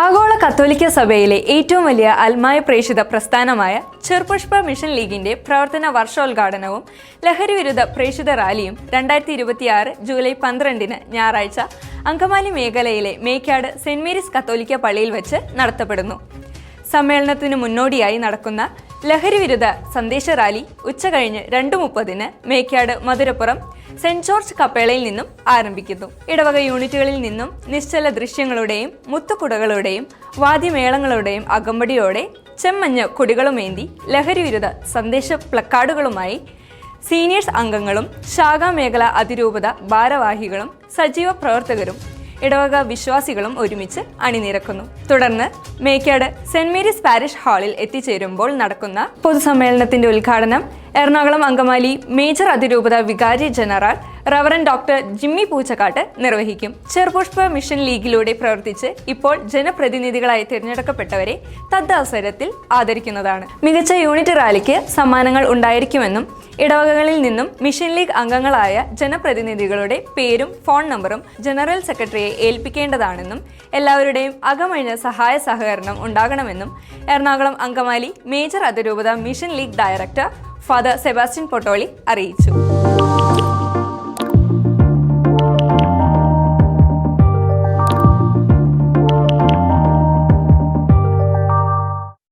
ആഗോള കത്തോലിക്ക സഭയിലെ ഏറ്റവും വലിയ അൽമായ പ്രേക്ഷിത പ്രസ്ഥാനമായ ചെറുപുഷ്പ മിഷൻ ലീഗിന്റെ പ്രവർത്തന വർഷോദ്ഘാടനവും ലഹരിവിരുദ്ധ പ്രേക്ഷിത റാലിയും 2026 ജൂലൈ 12 ഞായറാഴ്ച അങ്കമാലി മേഖലയിലെ മേക്കാട് സെന്റ് മേരീസ് കത്തോലിക്ക പള്ളിയിൽ വെച്ച് നടത്തപ്പെടുന്നു. സമ്മേളനത്തിന് മുന്നോടിയായി നടക്കുന്ന ലഹരിവിരുദ്ധ സന്ദേശ റാലി ഉച്ചകഴിഞ്ഞ് 2:30 മേക്കാട് മധുരപ്പുറം സെന്റ് ജോർജ് കപ്പേളയിൽ നിന്നും ആരംഭിക്കുന്നു. ഇടവക യൂണിറ്റുകളിൽ നിന്നും നിശ്ചല ദൃശ്യങ്ങളുടെയും മുത്തുകുടകളുടെയും വാദ്യമേളങ്ങളുടെയും അകമ്പടിയോടെ ചെമ്മഞ്ഞ കൊടികളുമേന്തി ലഹരിവിരുദ്ധ സന്ദേശ പ്ലക്കാർഡുകളുമായി സീനിയേഴ്സ് അംഗങ്ങളും ശാഖാമേഖല അതിരൂപത ഭാരവാഹികളും സജീവ പ്രവർത്തകരും ഇടവക വിശ്വാസികളും ഒരുമിച്ച് അണിനിരക്കുന്നു. തുടർന്ന് മേക്കാട് സെന്റ് മേരീസ് പാരിഷ് ഹാളിൽ എത്തിച്ചേരുമ്പോൾ നടക്കുന്ന പൊതുസമ്മേളനത്തിന്റെ ഉദ്ഘാടനം എറണാകുളം അങ്കമാലി മേജർ അതിരൂപത വികാരി general reverend doctor Jimmy Poochakkatt നിർവഹിക്കും. ചെറുപുഷ്പ മിഷൻ ലീഗിലൂടെ പ്രവർത്തിച്ച് ഇപ്പോൾ ജനപ്രതിനിധികളായി തിരഞ്ഞെടുക്കപ്പെട്ടവരെ തദ്വസരത്തിൽ ആദരിക്കുന്നതാണ്. മികച്ച യൂണിറ്റ് റാലിക്ക് സമ്മാനങ്ങൾ ഉണ്ടായിരിക്കുമെന്നും ഇടവകകളിൽ നിന്നും മിഷൻ ലീഗ് അംഗങ്ങളായ ജനപ്രതിനിധികളുടെ പേരും ഫോൺ നമ്പറും ജനറൽ സെക്രട്ടറിയെ ഏൽപ്പിക്കേണ്ടതാണെന്നും എല്ലാവരുടെയും അകമഴിഞ്ഞ സഹായ സഹകരണം ഉണ്ടാകണമെന്നും എറണാകുളം അങ്കമാലി മേജർ അതിരൂപത mission league director father Sebastian Pottoli അറിയിച്ചു.